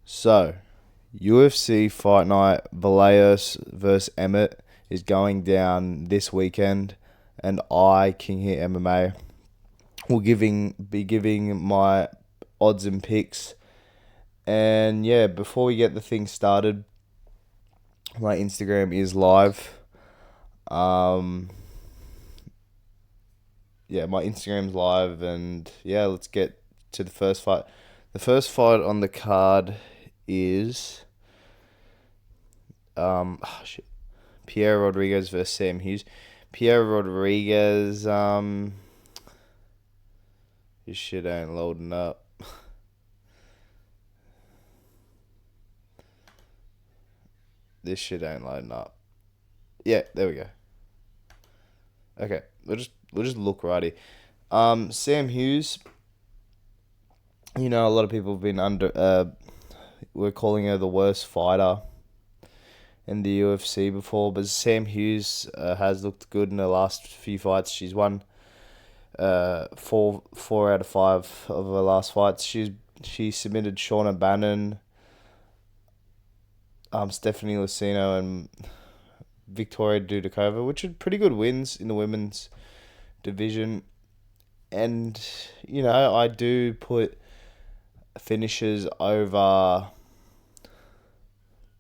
So, UFC Fight Night Vallejos versus Emmet is going down this weekend, and I, King Hit MMA, will be giving my odds and picks. And yeah, before we get the thing started, my Instagram is live. Um, yeah, my Instagram's live, and yeah, let's get to the first fight. The first fight on the card is shit. Pierre Rodriguez versus Sam Hughes. Pierre Rodriguez, his shit ain't loading up. This shit ain't loading up. Yeah, there we go. Okay, we'll just look righty. Sam Hughes. A lot of people have been we're calling her the worst fighter in the UFC before, but Sam Hughes has looked good in the last few fights. She's won four out of five of her last fights. She submitted Shauna Bannon, Stephanie Lucino, and Victoria Dudakova, which are pretty good wins in the women's division. And I do put finishes over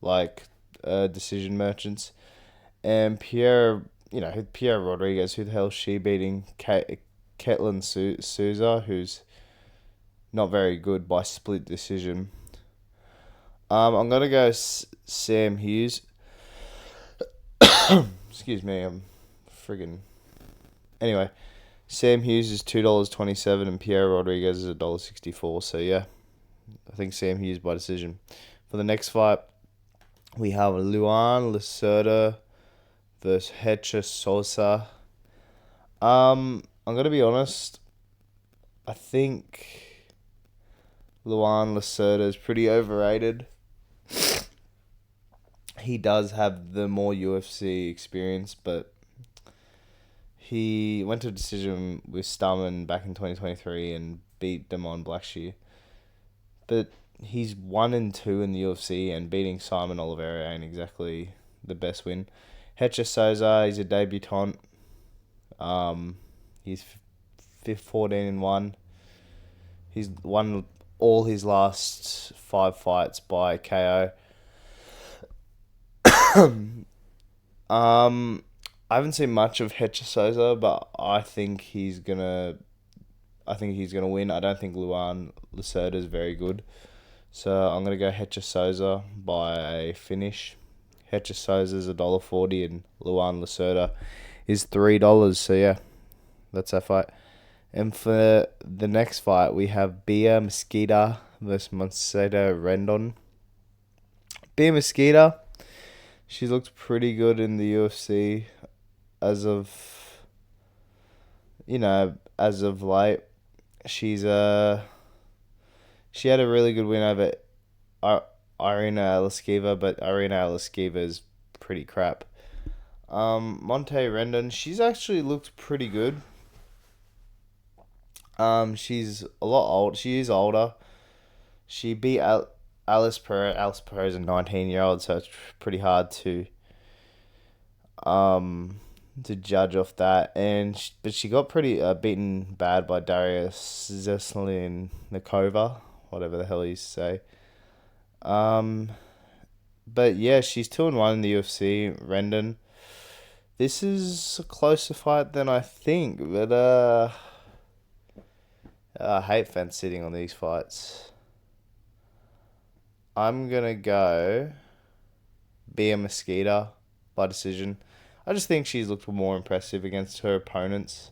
like decision merchants. And Pierre Rodriguez, who the hell is she beating? Ketlin Souza, who's not very good by split decision. I'm gonna go Sam Hughes. Excuse me, I'm friggin'. Anyway, Sam Hughes is $2.27 and Pierre Rodriguez is $1.64. So yeah, I think Sam Hughes by decision. For the next fight, we have Luan Lacerda versus Hecha Sosa. I'm gonna be honest. I think Luan Lacerda is pretty overrated. He does have the more UFC experience, but he went to a decision with Starman back in 2023 and beat them on Black Shear. But he's 1-2 in the UFC, and beating Simon Oliveira ain't exactly the best win. Hecha Sosa, he's a debutant. He's 14-1. He's won all his last 5 fights by KO. I haven't seen much of Hecha Sosa, but I think he's gonna win. I don't think Luan Lacerda is very good, so I'm gonna go Hecha Sosa by a finish. Hecha Sosa is $1.40 and Luan Lacerda is $3. So yeah, that's that fight. And for the next fight, we have Bia Mesquita versus Monserrat Rendon. Bia Mesquita, she's looked pretty good in the UFC as of late. She had a really good win over Irina Aleskiva, but Irina Aleskiva is pretty crap. Monte Rendon, she's actually looked pretty good. She's a lot old. She is older. She beat Alice Perez. Alice Perez is a 19-year-old, so it's pretty hard to judge off that. But she got pretty beaten bad by Darius Zeslin-Nikova, whatever the hell you say. But yeah, she's 2-1 in the UFC. Rendon. This is a closer fight than I think, but I hate fence sitting on these fights. I'm gonna go Bia Mesquita by decision. I just think she's looked more impressive against her opponents.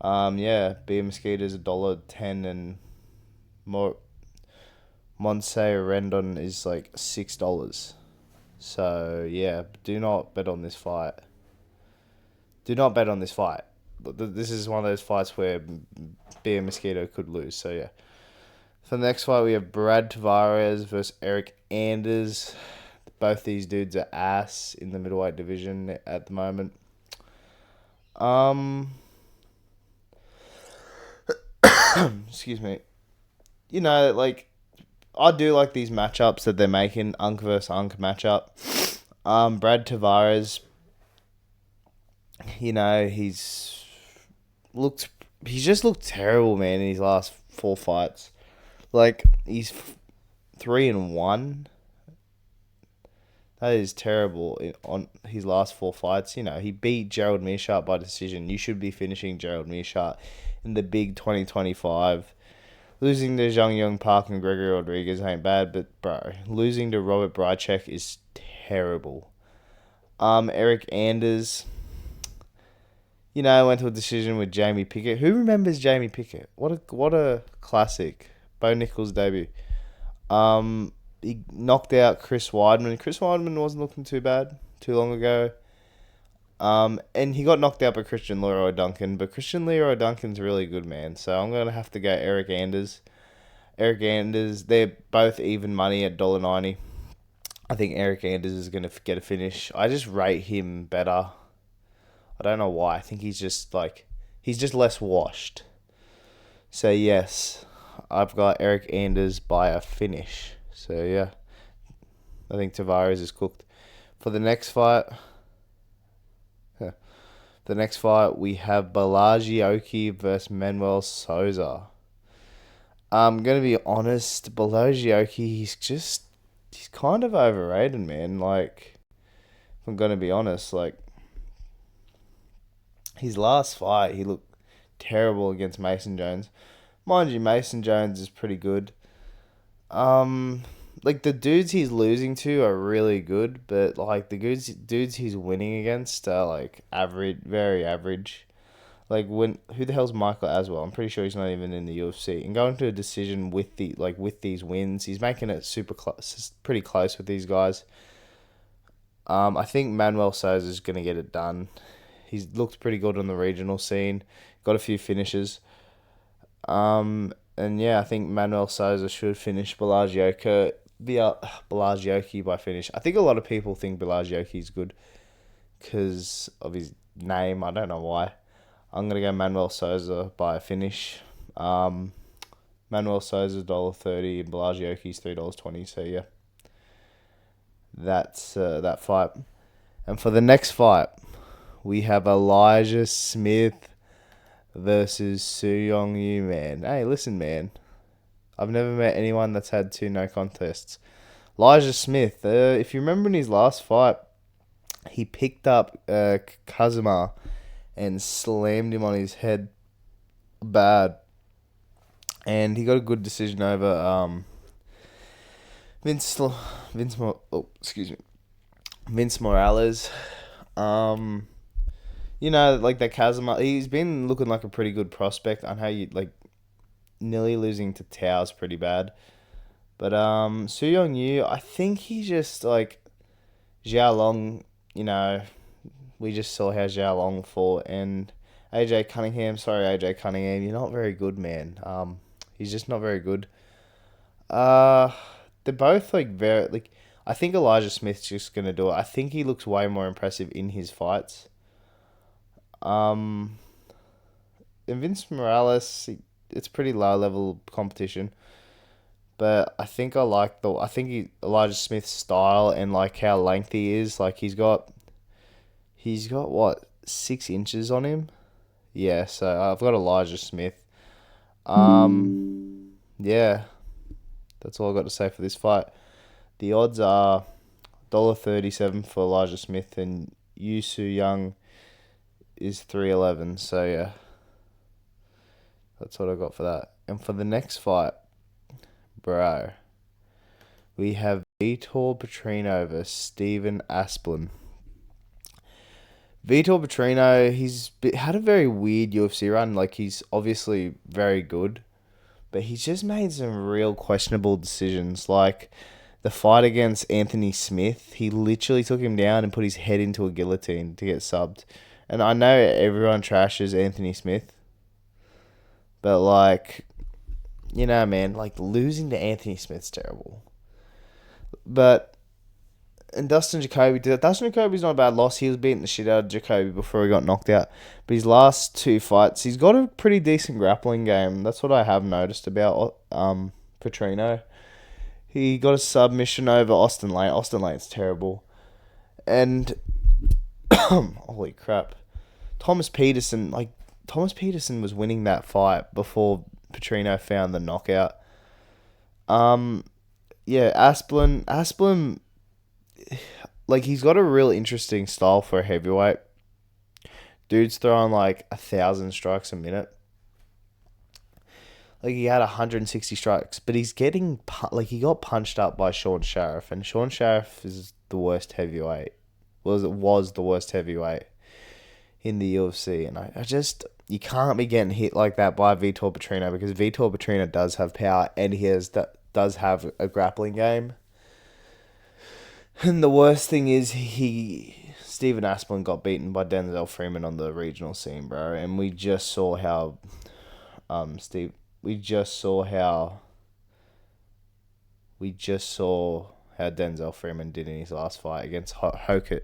Bia Mesquita is $1.10 and more. Monse Rendon is like $6. So yeah, do not bet on this fight. Do not bet on this fight. This is one of those fights where Bia Mosquito could lose. So yeah. For the next fight, we have Brad Tavares versus Eric Anders. Both these dudes are ass in the middleweight division at the moment. Excuse me. I do like these matchups that they're making, Unk versus Unk matchup. Brad Tavares, looked he's just looked terrible, man, in his last 4 fights. Like, he's 3-1. That is terrible on his last 4 fights. He beat Gerald Meerschaert by decision. You should be finishing Gerald Meerschaert in the big 2025. Losing to Zhang Yong Park and Gregory Rodriguez ain't bad, but bro, losing to Robert Brychek is terrible. Eric Anders, went to a decision with Jamie Pickett. Who remembers Jamie Pickett? What a classic. Bo Nichols' debut. He knocked out Chris Weidman. Chris Weidman wasn't looking too bad too long ago. And he got knocked out by Christian Leroy Duncan, but Christian Leroy Duncan's really good, man. So I'm gonna have to go Eric Anders. Eric Anders, they're both even money at $1.90. I think Eric Anders is gonna get a finish. I just rate him better. I don't know why. I think he's just less washed. So yes, I've got Eric Anders by a finish. So yeah, I think Tavares is cooked. For the next fight, we have Balaji Oki versus Manuel Souza. I'm gonna be honest, Balaji Oki, he's kind of overrated, man. Like, if I'm gonna be honest, like, his last fight, he looked terrible against Mason Jones. Mind you, Mason Jones is pretty good. Like, the dudes he's losing to are really good, but like the dudes he's winning against are like average, very average. Like, who the hell's Michael Aswell? I'm pretty sure he's not even in the UFC. And going to a decision with these wins, he's making it super close, pretty close with these guys. I think Manuel Souza is gonna get it done. He's looked pretty good on the regional scene. Got a few finishes. And yeah, I think Manuel Souza should finish Balaji Oki by finish. I think a lot of people think Balaji Oki is good because of his name. I don't know why. I'm going to go Manuel Souza by a finish. Manuel Souza's $1.30 and Balaji Oki's $3.20. So yeah, that's that fight. And for the next fight, we have Elijah Smith versus Su Yong Yu, man. Hey, listen, man. I've never met anyone that's had 2 no contests. Elijah Smith, if you remember in his last fight, he picked up Kazuma and slammed him on his head bad. And he got a good decision over Vince Morales. Like that Kazuma, he's been looking like a pretty good prospect. I know nearly losing to Tao's pretty bad. But Su Yong Yu, I think he just like Zhao Long, we just saw how Zhao Long fought, and AJ Cunningham, you're not very good, man. He's just not very good. They're both very I think Elijah Smith's just gonna do it. I think he looks way more impressive in his fights. And Vince Morales, it's pretty low level competition, but I think Elijah Smith's style and like how lengthy he is. Like he's got what, 6 inches on him. Yeah, so I've got Elijah Smith. Yeah, that's all I got to say for this fight. The odds are $1.37 for Elijah Smith, and Yu Su Young is 3.11. So yeah, that's what I got for that. And for the next fight, bro, we have Vitor Petrino versus Steven Asplin. Vitor Petrino, he's had a very weird UFC run. Like, he's obviously very good, but he's just made some real questionable decisions. Like the fight against Anthony Smith, he literally took him down and put his head into a guillotine to get subbed. And I know everyone trashes Anthony Smith, but man, losing to Anthony Smith's terrible. But Dustin Jacoby did it. Dustin Jacoby's not a bad loss. He was beating the shit out of Jacoby before he got knocked out. But his last 2 fights, he's got a pretty decent grappling game. That's what I have noticed about Petrino. He got a submission over Austin Lane. Austin Lane's terrible. And holy crap. Thomas Peterson was winning that fight before Petrino found the knockout. Yeah, Asplin, like, he's got a real interesting style for a heavyweight. Dude's throwing like 1,000 strikes a minute. Like, he had 160 strikes, but he's getting he got punched up by Sean Sharif, and Sean Sharif is the worst heavyweight. Was the worst heavyweight in the UFC, and I just, you can't be getting hit like that by Vitor Petrino, because Vitor Petrino does have power, and does have a grappling game. And the worst thing is Stephen Asplin got beaten by Denzel Freeman on the regional scene, bro, and we just saw how Denzel Freeman did in his last fight against Hokut.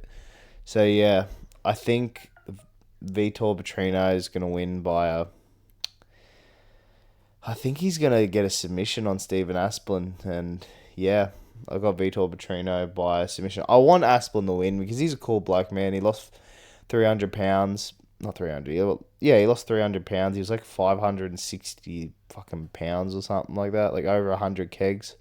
So yeah, I think Vitor Petrino is gonna win by I think he's gonna get a submission on Stephen Asplin, and yeah, I got Vitor Petrino by a submission. I want Asplin to win because he's a cool bloke, man. He lost 300 pounds. Not 300. Yeah, he lost 300 pounds. He was like 560 fucking pounds or something like that. Like over 100 kegs.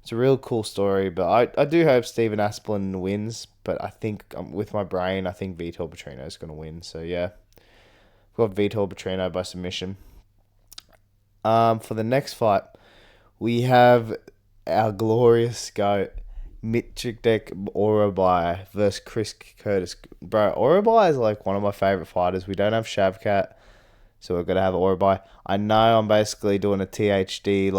It's a real cool story, but I do hope Stephen Asplin wins. But I think, with my brain, I think Vitor Petrino is going to win. So yeah, got Vitor Petrino by submission. For the next fight, we have our glorious GOAT, Mitrikdek Orabai versus Chris Curtis. Bro, Orabai is like one of my favourite fighters. We don't have Shavkat, so we're going to have Orabai. I know I'm basically doing a THD,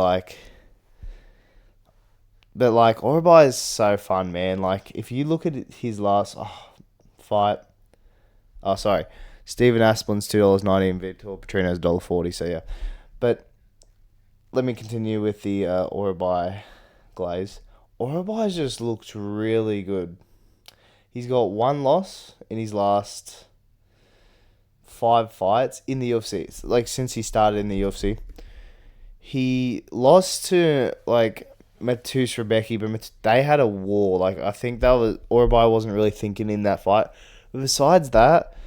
but like, Orabai is so fun, man. Like, if you look at his last fight, Stephen Asplin's $2.90 and Vitor Petrino's $1.40. So yeah, but let me continue with the Orabai glaze. Orabai just looks really good. He's got one loss in his last 5 fights in the UFC. Like, since he started in the UFC, he lost to Matus Rebecki, but they had a war. Like, I think that was Orabai wasn't really thinking in that fight. But besides that,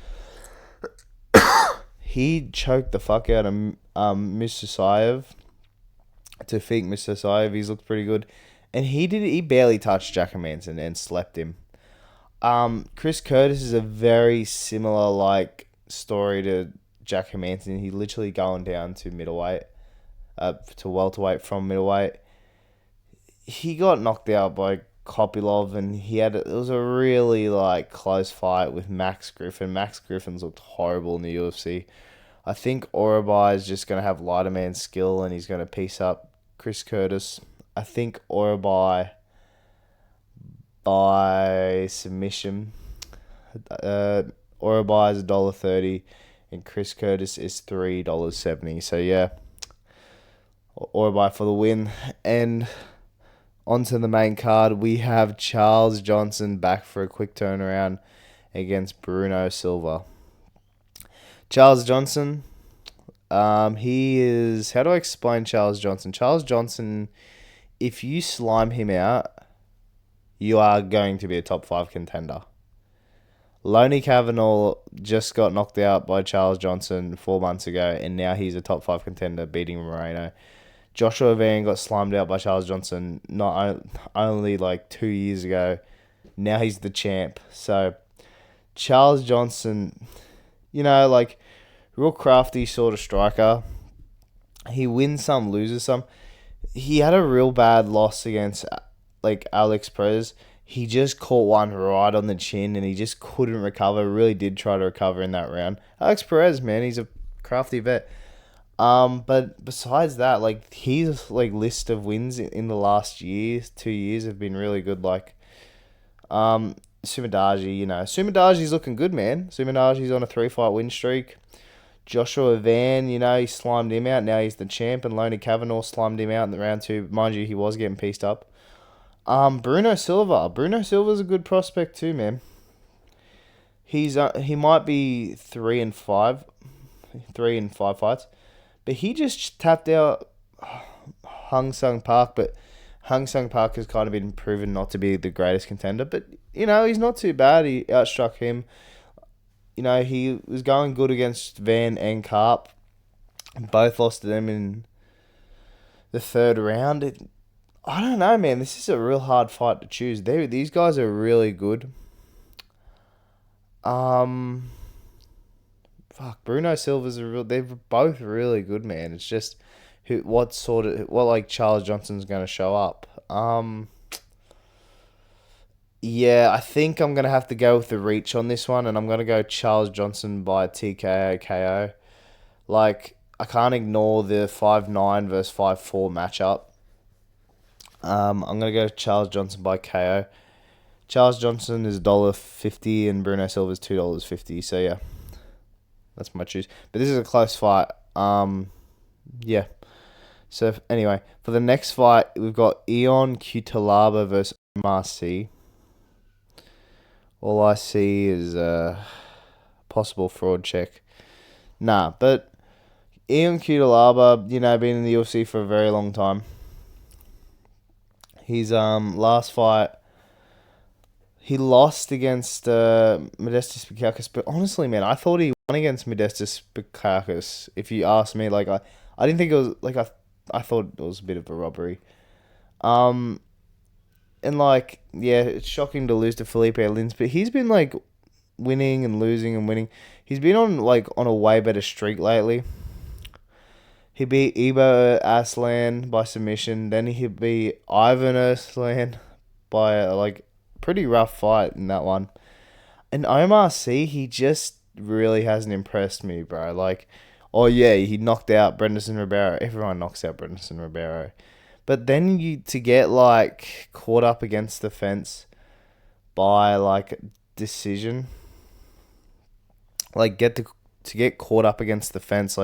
he choked the fuck out of Mr. Saev. Tafik Mr. Saev, he's looked pretty good. And he barely touched Jack Manson and slept him. Chris Curtis is a very similar story to Jack Manson. He literally going down to middleweight, to welterweight from middleweight. He got knocked out by Kopylov, and it was a really close fight with Max Griffin. Max Griffin's looked horrible in the UFC. I think Orabai is just going to have lighter man skill, and he's going to piece up Chris Curtis. I think Orabai by submission. Orabai is $1.30 and Chris Curtis is $3.70. So yeah, Orabai for the win. And onto the main card, we have Charles Johnson back for a quick turnaround against Bruno Silva. Charles Johnson, he is... How do I explain Charles Johnson? Charles Johnson, if you slime him out, you are going to be a top 5 contender. Loney Kavanaugh just got knocked out by Charles Johnson 4 months ago, and now he's a top 5 contender, beating Moreno. Joshua Van got slimed out by Charles Johnson only 2 years ago. Now he's the champ. So Charles Johnson, real crafty sort of striker. He wins some, loses some. He had a real bad loss against Alex Perez. He just caught one right on the chin and he just couldn't recover. Really did try to recover in that round. Alex Perez, man, he's a crafty vet. But besides that, his list of wins in the last 2 years have been really good. Sumadaji, Sumadaji's looking good, man. Sumadaji's on a 3-fight win streak. Joshua Van, he slimed him out. Now he's the champ, and Loney Kavanaugh slimed him out in the round 2. Mind you, he was getting pieced up. Bruno Silva. Bruno Silva's a good prospect too, man. He might be 3 and 5 fights, but he just tapped out Hung Sung Park. But Hang Sung Park has kind of been proven not to be the greatest contender, but he's not too bad. He outstruck him. He was going good against Van and Karp. Both lost to them in the third round. I don't know, man. This is a real hard fight to choose. These guys are really good. Um, Bruno Silva's they're both really good, man. It's just what like Charles Johnson's going to show up. Yeah, I think I'm gonna have to go with the reach on this one, and I'm gonna go Charles Johnson by TKO KO. Like, I can't ignore the 5'9" versus 5'4" matchup. I'm gonna go Charles Johnson by KO. Charles Johnson is $1.50 and Bruno Silva's $2.50. So yeah, that's my choice. But this is a close fight. Yeah. So anyway, for the next fight, we've got Ion Cutelaba versus MRC. All I see is a possible fraud check. Nah, but Ion Cutelaba, been in the UFC for a very long time. His last fight, he lost against Modestas Bukauskas, but honestly, man, I thought he won against Modestas Bukauskas. If you ask me, like I didn't think it was like I thought it was a bit of a robbery. And like, yeah, it's shocking to lose to Felipe Lins, but he's been like winning and losing and winning. He's been on a way better streak lately. He beat Ibo Aslan by submission. Then he beat Ivan Aslan by a pretty rough fight in that one. And Omar C, he just really hasn't impressed me, bro. Like, oh yeah, he knocked out Brenderson Ribeiro. Everyone knocks out Brenderson Ribeiro. But then to get caught up against the fence by decision, to get caught up against the fence,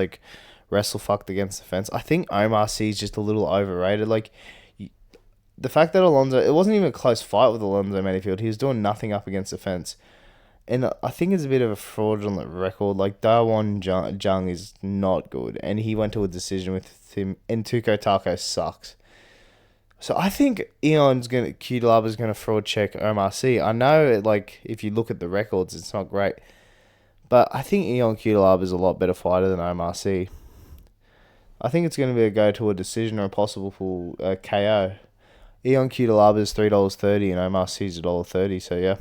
wrestle fucked against the fence. I think Omar C is just a little overrated. The fact that it wasn't even a close fight with Alonzo Manyfield. He was doing nothing up against the fence. And I think it's a bit of a fraudulent record. Dawon Jung is not good. And he went to a decision with him. And Tuko Tako sucks. So I think Cutelaba's gonna fraud check Omar C. I know, if you look at the records, it's not great. But I think Ion Cutelaba is a lot better fighter than Omar C. I think it's going to be a go to a decision or a possible KO. Ion Cutelaba is $3.30 and Omar C is $1.30. So yeah,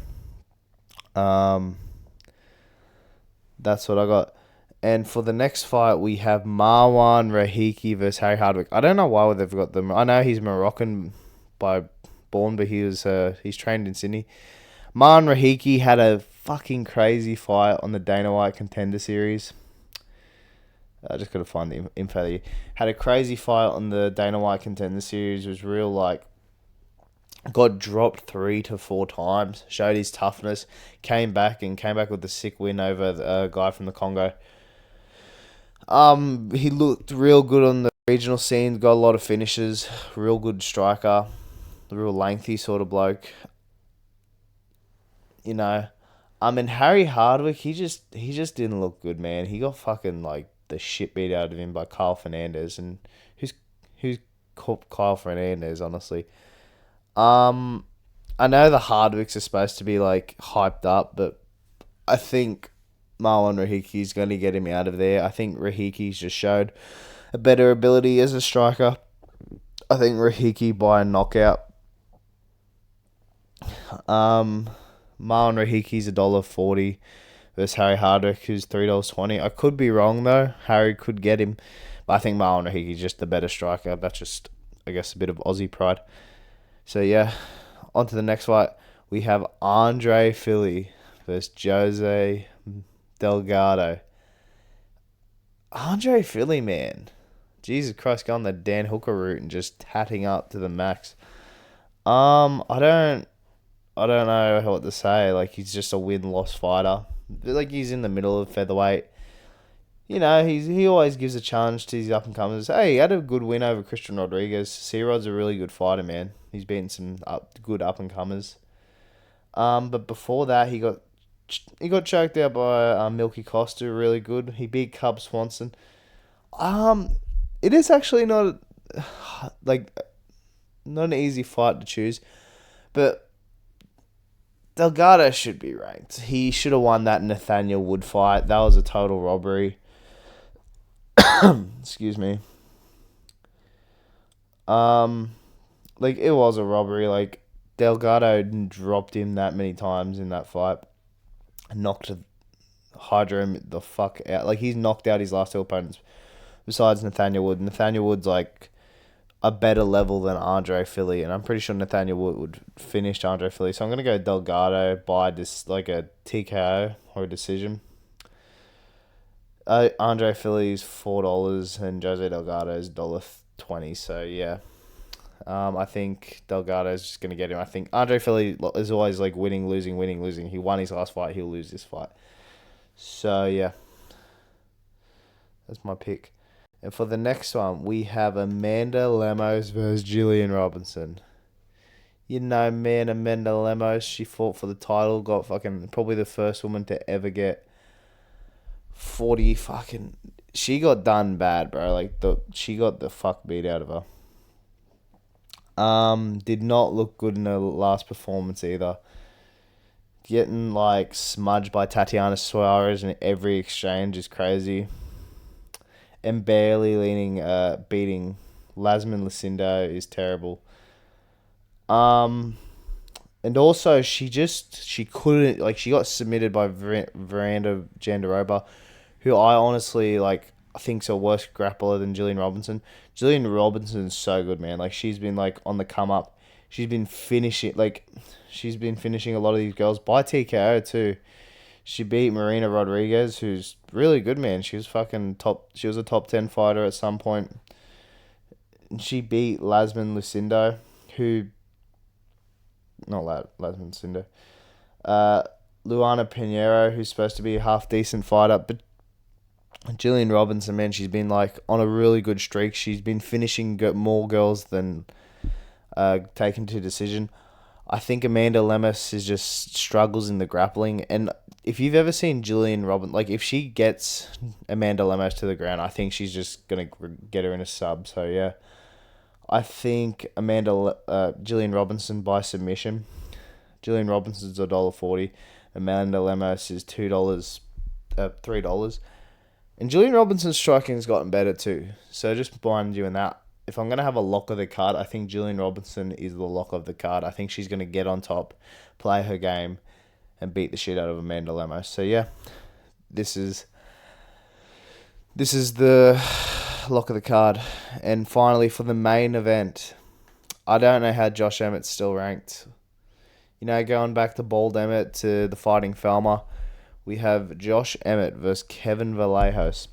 that's what I got. And for the next fight, we have Marwan Rahiki versus Harry Hardwick. I don't know why they've got them. I know he's Moroccan by born, but he's trained in Sydney. Marwan Rahiki had a fucking crazy fight on the Dana White Contender Series. I just gotta find the info there. Had a crazy fight on the Dana White Contender Series. Was real got dropped 3 to 4 times. Showed his toughness. Came back with a sick win over a guy from the Congo. He looked real good on the regional scene. Got a lot of finishes. Real good striker. Real lengthy sort of bloke. And Harry Hardwick, he just didn't look good, man. He got fucking the shit beat out of him by Kyle Fernandez. And who's Kyle Fernandez, honestly? I know the Hardwicks are supposed to be hyped up, but I think Marwan Rahiki's going to get him out of there. I think Rahiki's just showed a better ability as a striker. I think Rahiki by a knockout. Marwan Rahiki's $1.40 versus Harry Hardwick, who's $3.20. I could be wrong though. Harry could get him, but I think Marwan Rahiki's just the better striker. That's just, I guess, a bit of Aussie pride. So yeah, on to the next fight. We have Andre Philly versus Jose Delgado. Andre Philly, man. Jesus Christ, going the Dan Hooker route and just tatting up to the max. I don't know what to say. He's just a win-loss fighter. He's in the middle of featherweight. He always gives a challenge to his up-and-comers. Hey, he had a good win over Christian Rodriguez. C-Rod's a really good fighter, man. He's beaten some good up-and-comers. But before that, he got choked out by Milky Costa, really good. He beat Cub Swanson. It is actually not not an easy fight to choose. But Delgado should be ranked. He should have won that Nathaniel Wood fight. That was a total robbery. Excuse me. Like, it was a robbery. Like, Delgado dropped him that many times in that fight. Knocked Hydra the fuck out. Like, he's knocked out his last two opponents besides Nathaniel Wood. Nathaniel Wood's, like, a better level than Andre Philly, and I'm pretty sure Nathaniel Wood would finish Andre Philly. So I'm going to go Delgado by like a TKO or a decision. Andre Philly's $4 and Jose Delgado's $1.20. So yeah, I think Delgado's just gonna get him. I think Andre Philly is always like winning, losing, winning, losing. He won his last fight. He'll lose this fight. So yeah, that's my pick. And for the next one, we have Amanda Lemos versus Gillian Robinson. You know, man, Amanda Lemos, she fought for the title, got fucking probably the first woman to ever get 40 fucking... She got done bad, bro. Like, she got the fuck beat out of her. Did not look good in her last performance either. Getting, like, smudged by Tatiana Suarez in every exchange is crazy. And barely beating Lasman Lucindo is terrible. And also, she couldn't, like, she got submitted by Veranda Jandaroba, who I honestly, like, I think's a worse grappler than Gillian Robinson. Gillian Robinson's so good, man. Like, she's been, like, on the come up. She's been finishing a lot of these girls by TKO, too. She beat Marina Rodriguez, who's really good, man. She was a top 10 fighter at some point. And she beat Lasman Lucindo, who... Not Lasman Lucindo. Luana Pinheiro, who's supposed to be a half-decent fighter. But Gillian Robinson, man, she's been, like, on a really good streak. She's been finishing more girls than taken to decision. I think Amanda Lemos is just struggles in the grappling. And if you've ever seen Gillian Robinson, like, if she gets Amanda Lemos to the ground, I think she's just going to get her in a sub. So, yeah. I think Gillian Robinson by submission. Gillian Robinson's $1.40. Amanda Lemos is $3. And Gillian Robinson's striking's gotten better too. So just mind you in that. If I'm going to have a lock of the card, I think Gillian Robinson is the lock of the card. I think she's going to get on top, play her game, and beat the shit out of Amanda Lemos. So yeah, this is the lock of the card. And finally, for the main event, I don't know how Josh Emmett's still ranked. You know, going back to Bald Emmet to the Fighting Falmer, we have Josh Emmett versus Kevin Vallejos.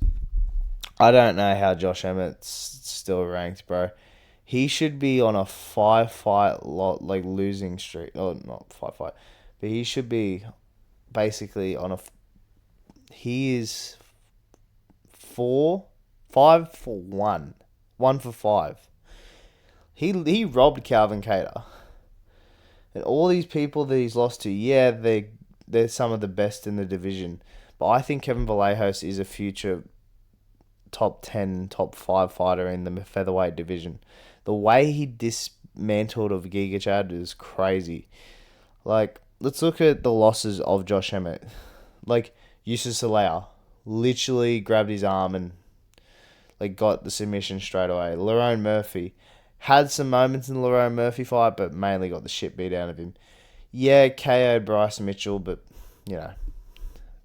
I don't know how Josh Emmett's still ranked, bro. He should be on a 5-fight losing streak. Oh, not 5-fight. But he should be basically on a... He is 5 for 1. 1 for 5. He robbed Calvin Kattar. And all these people that he's lost to, yeah, they're some of the best in the division. But I think Kevin Vallejos is a future top 10, top 5 fighter in the featherweight division. The way he dismantled of Giga Chad is crazy. Like, let's look at the losses of Josh Emmett. Like, Yusuf Saleh literally grabbed his arm and, like, got the submission straight away. Lerone Murphy had some moments in the Lerone Murphy fight, but mainly got the shit beat out of him. Yeah, KO'd Bryce Mitchell, but, you know,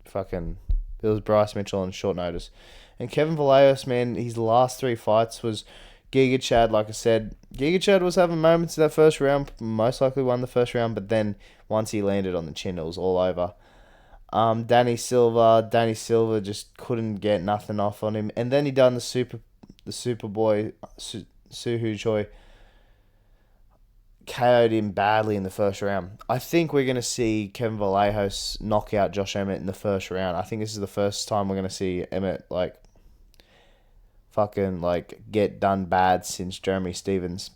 fucking, it was Bryce Mitchell on short notice. And Kevin Vallejos, man, his last 3 fights was Giga Chad, like I said. Giga Chad was having moments in that first round, most likely won the first round, but then once he landed on the chin, it was all over. Danny Silva just couldn't get nothing off on him. And then he done the Superboy, Suhu Choi, KO'd him badly in the first round. I think we're going to see Kevin Vallejos knock out Josh Emmett in the first round. I think this is the first time we're going to see Emmett, like, fucking, like, get done bad since Jeremy Stevens.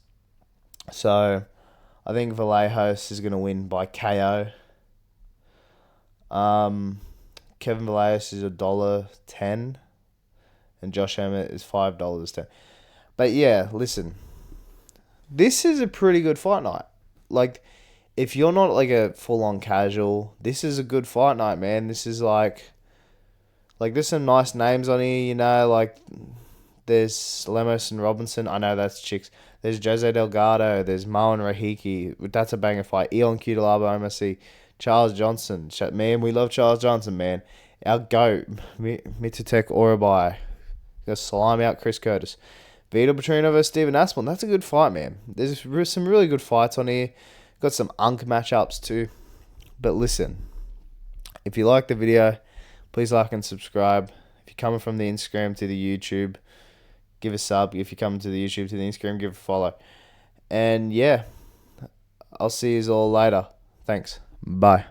So, I think Vallejos is going to win by KO. Kevin Vallejos is $1.10. And Josh Emmett is $5.10. But yeah, listen. this is a pretty good fight night. Like, if you're not like a full-on casual, this is a good fight night, man. This is like there's some nice names on here, you know, like there's Lemos and Robinson. I know that's chicks. There's Jose Delgado. There's Marwan Rahiki. That's a banger fight. Eon Cutelaba, MSC. Charles Johnson. Man, we love Charles Johnson, man. Our GOAT. Mitatek Orabai. Gonna slime out Chris Curtis. Vitor Petrino versus Steven Aspinall. That's a good fight, man. There's some really good fights on here. Got some unk matchups too. But listen, if you like the video, please like and subscribe. If you're coming from the Instagram to the YouTube, give a sub. If you're coming to the YouTube to the Instagram, give a follow. And yeah, I'll see you all later. Thanks. Bye.